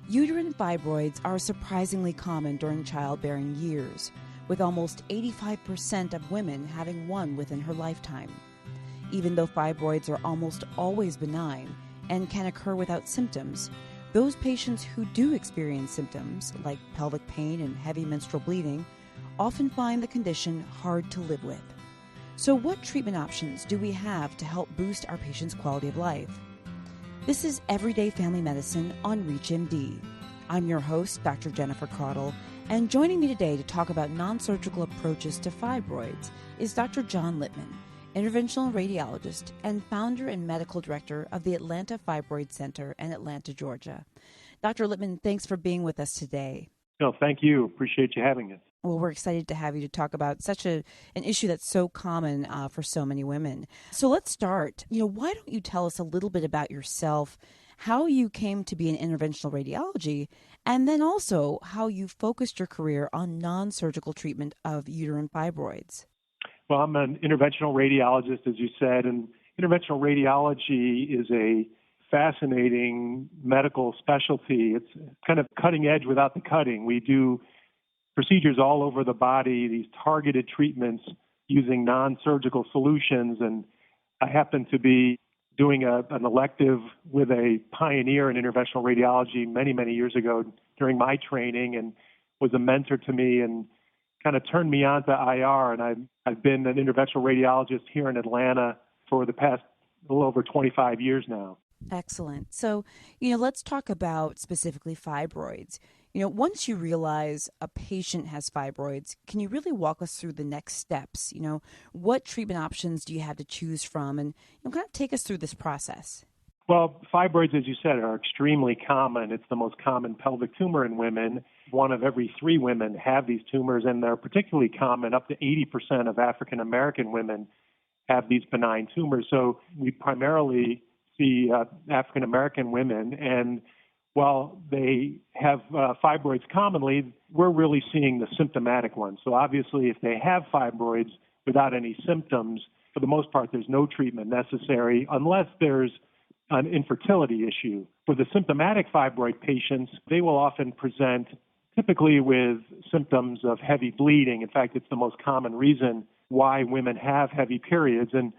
Uterine fibroids are surprisingly common during childbearing years, with almost 85% of women having one within her lifetime. Even though fibroids are almost always benign and can occur without symptoms, those patients who do experience symptoms, like pelvic pain and heavy menstrual bleeding, often find the condition hard to live with. So what treatment options do we have to help boost our patients' quality of life? This is Everyday Family Medicine on ReachMD. I'm your host, Dr. Jennifer Caudle, and joining me today to talk about non-surgical approaches to fibroids is Dr. John Lipman, interventional radiologist and founder and medical director of the Atlanta Fibroid Center in Atlanta, Georgia. Dr. Lipman, thanks for being with us today. No, thank you. Appreciate you having us. Well, we're excited to have you to talk about such an issue that's so common for so many women. So let's start. Why don't you tell us a little bit about yourself, how you came to be in interventional radiology, and then also how you focused your career on non-surgical treatment of uterine fibroids? Well, I'm an interventional radiologist, as you said, and interventional radiology is a fascinating medical specialty. It's kind of cutting edge without the cutting. We do procedures all over the body, these targeted treatments using non-surgical solutions. And I happen to be doing an elective with a pioneer in interventional radiology many, many years ago during my training, and was a mentor to me and kind of turned me on to IR. And I've been an interventional radiologist here in Atlanta for the past little over 25 years now. Excellent. So, let's talk about specifically fibroids. Once you realize a patient has fibroids, can you really walk us through the next steps? What treatment options do you have to choose from? And kind of take us through this process. Well, fibroids, as you said, are extremely common. It's the most common pelvic tumor in women. 1 of every 3 women have these tumors, and they're particularly common. Up to 80% of African American women have these benign tumors. So we primarily see African American women, and while they have fibroids commonly, we're really seeing the symptomatic ones. So obviously, if they have fibroids without any symptoms, for the most part, there's no treatment necessary unless there's an infertility issue. For the symptomatic fibroid patients, they will often present typically with symptoms of heavy bleeding. In fact, it's the most common reason why women have heavy periods. And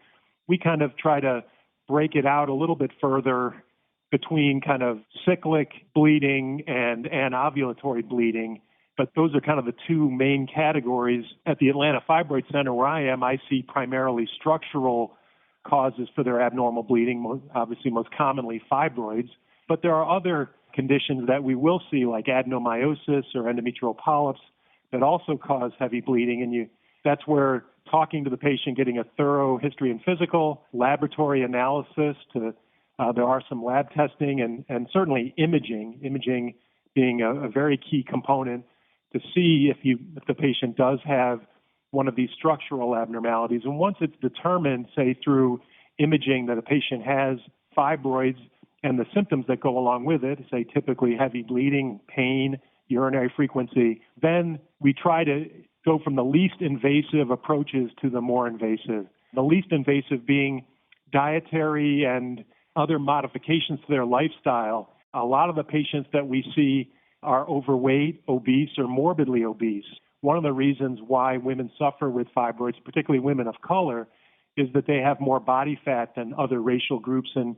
we kind of try to break it out a little bit further between kind of cyclic bleeding and anovulatory bleeding. But those are kind of the 2 main categories. At the Atlanta Fibroid Center where I am, I see primarily structural causes for their abnormal bleeding, obviously most commonly fibroids. But there are other conditions that we will see, like adenomyosis or endometrial polyps, that also cause heavy bleeding. And that's where talking to the patient, getting a thorough history and physical, laboratory analysis, there are some lab testing, and certainly imaging being a very key component to see if the patient does have one of these structural abnormalities. And once it's determined, say through imaging, that a patient has fibroids and the symptoms that go along with it, say typically heavy bleeding, pain, urinary frequency, then we try to go from the least invasive approaches to the more invasive. The least invasive being dietary and other modifications to their lifestyle. A lot of the patients that we see are overweight, obese, or morbidly obese. One of the reasons why women suffer with fibroids, particularly women of color, is that they have more body fat than other racial groups, and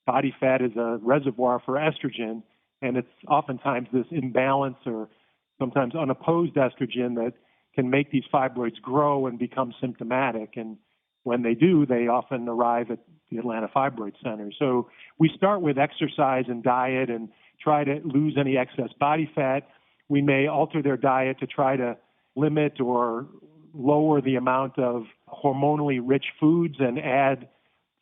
body fat is a reservoir for estrogen, and it's oftentimes this imbalance or sometimes unopposed estrogen that can make these fibroids grow and become symptomatic. And when they do, they often arrive at the Atlanta Fibroid Center. So we start with exercise and diet and try to lose any excess body fat. We may alter their diet to try to limit or lower the amount of hormonally rich foods and add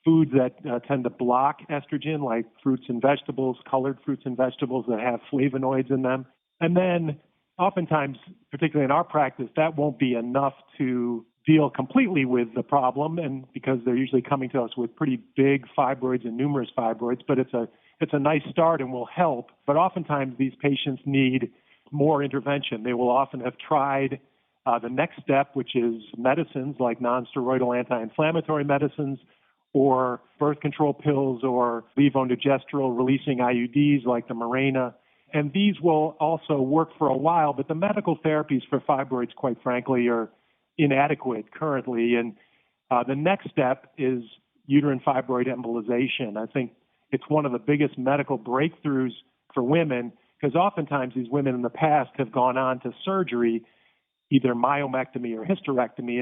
foods that tend to block estrogen, like fruits and vegetables, colored fruits and vegetables that have flavonoids in them. And then oftentimes, particularly in our practice, that won't be enough to deal completely with the problem, and because they're usually coming to us with pretty big fibroids and numerous fibroids, but it's a nice start and will help. But oftentimes these patients need more intervention. They will often have tried the next step, which is medicines like nonsteroidal anti-inflammatory medicines, or birth control pills, or levonorgestrel releasing IUDs like the Mirena. And these will also work for a while, but the medical therapies for fibroids, quite frankly, are inadequate currently. And the next step is uterine fibroid embolization. I think it's one of the biggest medical breakthroughs for women, because oftentimes these women in the past have gone on to surgery, either myomectomy or hysterectomy,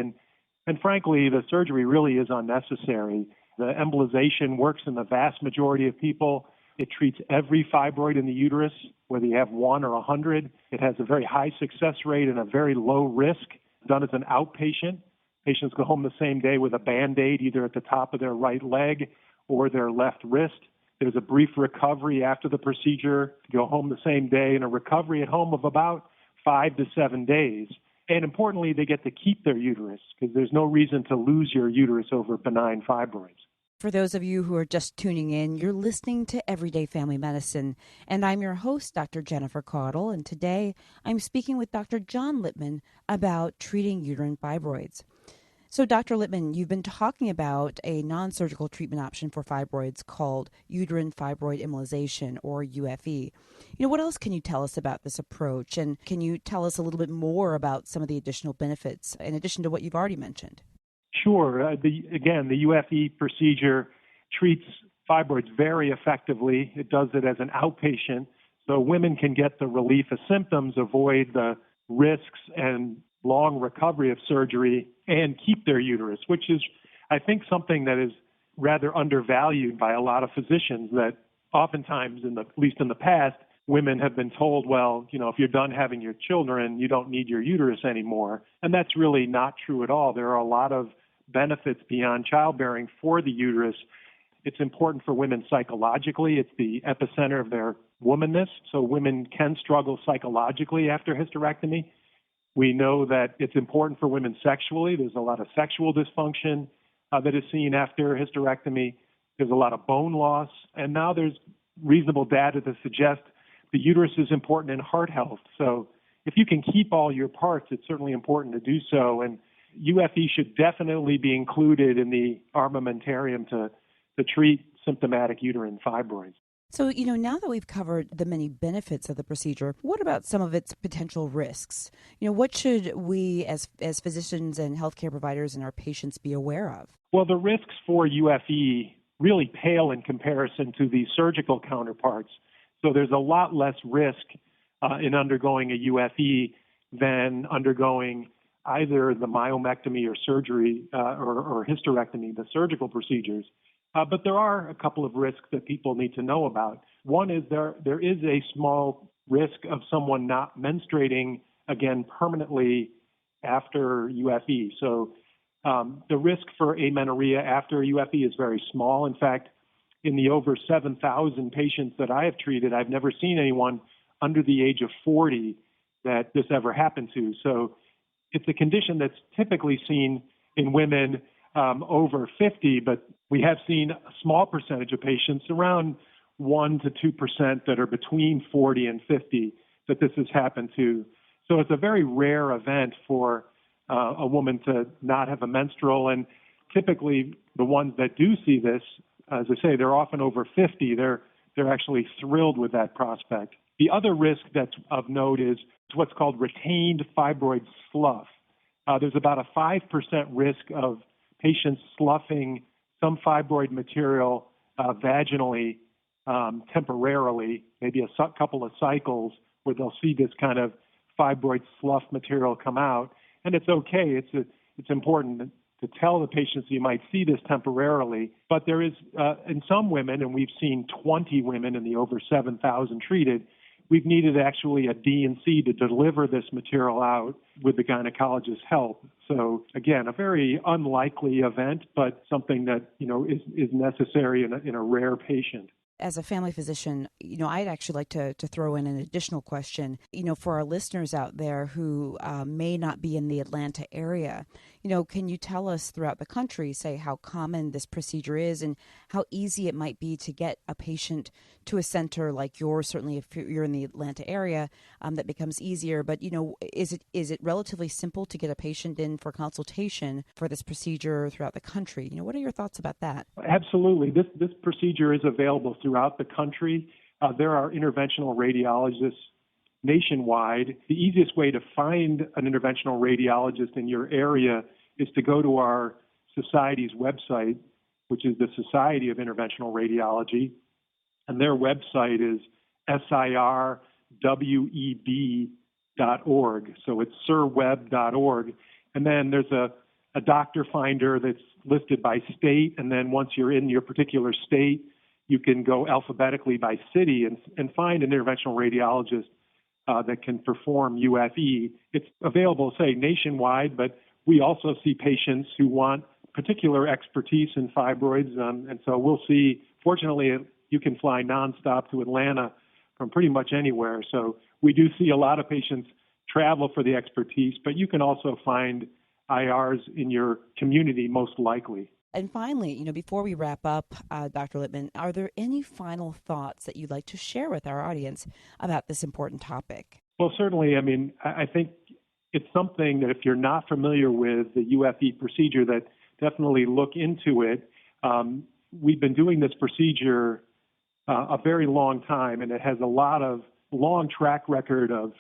and frankly, the surgery really is unnecessary. The embolization works in the vast majority of people. It treats every fibroid in the uterus, whether you have 1 or 100. It has a very high success rate and a very low risk, done as an outpatient. Patients go home the same day with a Band-Aid, either at the top of their right leg or their left wrist. There's a brief recovery after the procedure, go home the same day, and a recovery at home of about 5 to 7 days. And importantly, they get to keep their uterus, because there's no reason to lose your uterus over benign fibroids. For those of you who are just tuning in, you're listening to Everyday Family Medicine, and I'm your host, Dr. Jennifer Caudle, and today I'm speaking with Dr. John Lipman about treating uterine fibroids. So, Dr. Lipman, you've been talking about a non-surgical treatment option for fibroids called uterine fibroid embolization, or UFE. What else can you tell us about this approach, and can you tell us a little bit more about some of the additional benefits, in addition to what you've already mentioned? Sure. The UFE procedure treats fibroids very effectively. It does it as an outpatient, so women can get the relief of symptoms, avoid the risks and long recovery of surgery, and keep their uterus, which is, I think, something that is rather undervalued by a lot of physicians, that oftentimes, at least in the past, women have been told, well, if you're done having your children, you don't need your uterus anymore. And that's really not true at all. There are a lot of benefits beyond childbearing for the uterus. It's important for women psychologically. It's the epicenter of their womanness, so women can struggle psychologically after hysterectomy. We know that it's important for women sexually. There's a lot of sexual dysfunction that is seen after hysterectomy. There's a lot of bone loss. And now there's reasonable data to suggest the uterus is important in heart health. So if you can keep all your parts, it's certainly important to do so. And UFE should definitely be included in the armamentarium to treat symptomatic uterine fibroids. So, now that we've covered the many benefits of the procedure, what about some of its potential risks? What should we as physicians and healthcare providers and our patients be aware of? Well, the risks for UFE really pale in comparison to the surgical counterparts. So there's a lot less risk in undergoing a UFE than undergoing either the myomectomy or surgery or hysterectomy, the surgical procedures. But there are a couple of risks that people need to know about. One is there is a small risk of someone not menstruating again permanently after UFE. So the risk for amenorrhea after UFE is very small. In fact, in the over 7,000 patients that I have treated, I've never seen anyone under the age of 40 that this ever happened to. So it's a condition that's typically seen in women over 50, but we have seen a small percentage of patients, around 1 to 2% that are between 40 and 50, that this has happened to. So it's a very rare event for a woman to not have a menstrual, and typically the ones that do see this, as I say, they're often over 50. They're actually thrilled with that prospect. The other risk that's of note is what's called retained fibroid slough. There's about a 5% risk of patients sloughing some fibroid material vaginally temporarily, maybe a couple of cycles, where they'll see this kind of fibroid slough material come out. And it's okay. It's important to tell the patients you might see this temporarily. But there is, in some women, and we've seen 20 women in the over 7,000 treated, we've needed actually a D&C to deliver this material out with the gynecologist's help. So again, a very unlikely event, but something that, is necessary in a rare patient. As a family physician, I'd actually like to throw in an additional question, for our listeners out there who may not be in the Atlanta area. Can you tell us throughout the country, say, how common this procedure is and how easy it might be to get a patient to a center like yours? Certainly if you're in the Atlanta area, that becomes easier. But, is it relatively simple to get a patient in for consultation for this procedure throughout the country? What are your thoughts about that? Absolutely. This procedure is available throughout the country. There are interventional radiologists nationwide. The easiest way to find an interventional radiologist in your area is to go to our society's website, which is the Society of Interventional Radiology, and their website is FSIRweb.org. So it's sirweb.org. And then there's a doctor finder that's listed by state, and then once you're in your particular state, you can go alphabetically by city and find an interventional radiologist that can perform UFE. It's available, say, nationwide, but we also see patients who want particular expertise in fibroids, and so we'll see. Fortunately, you can fly nonstop to Atlanta from pretty much anywhere, so we do see a lot of patients travel for the expertise, but you can also find IRs in your community most likely. And finally, before we wrap up, Dr. Lipman, are there any final thoughts that you'd like to share with our audience about this important topic? Well, certainly. I think it's something that if you're not familiar with the UFE procedure, that definitely look into it. We've been doing this procedure a very long time, and it has a long track record of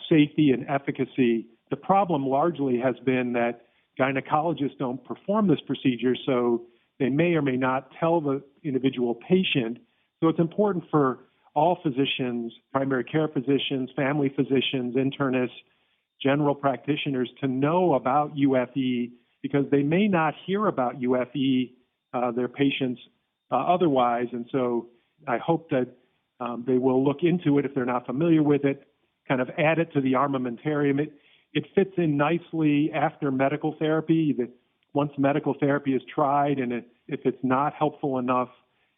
safety and efficacy. The problem largely has been that gynecologists don't perform this procedure, so they may or may not tell the individual patient. So it's important for all physicians, primary care physicians, family physicians, internists, general practitioners to know about UFE, because they may not hear about UFE, their patients, otherwise. And so I hope that they will look into it if they're not familiar with it, kind of add it to the armamentarium. It fits in nicely after medical therapy. That once medical therapy is tried, and if it's not helpful enough,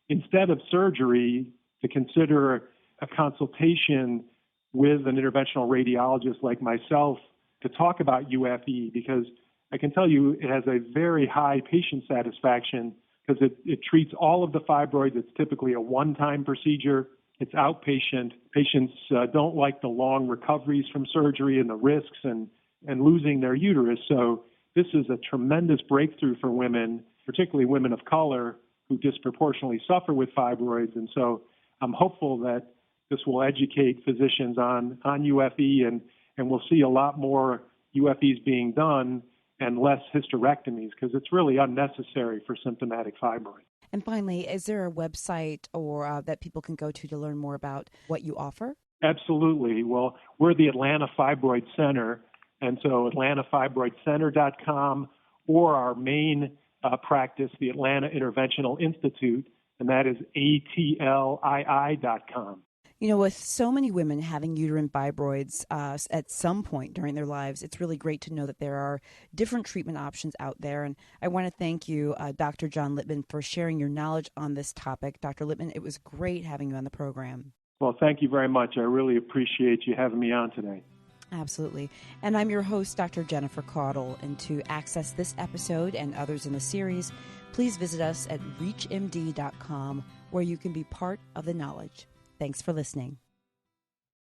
instead of surgery, to consider a consultation with an interventional radiologist like myself to talk about UFE, because I can tell you it has a very high patient satisfaction because it treats all of the fibroids. It's typically a one-time procedure. It's outpatient. Patients don't like the long recoveries from surgery and the risks and losing their uterus. So this is a tremendous breakthrough for women, particularly women of color who disproportionately suffer with fibroids. And so I'm hopeful that this will educate physicians on UFE, and we'll see a lot more UFEs being done and less hysterectomies, because it's really unnecessary for symptomatic fibroids. And finally, is there a website or that people can go to learn more about what you offer? Absolutely. Well, we're the Atlanta Fibroid Center, and so atlantafibroidcenter.com, or our main practice, the Atlanta Interventional Institute, and that is atlii.com. With so many women having uterine fibroids at some point during their lives, it's really great to know that there are different treatment options out there. And I want to thank you, Dr. John Lipman, for sharing your knowledge on this topic. Dr. Lipman, it was great having you on the program. Well, thank you very much. I really appreciate you having me on today. Absolutely. And I'm your host, Dr. Jennifer Caudle. And to access this episode and others in the series, please visit us at reachmd.com, where you can be part of the knowledge. Thanks for listening.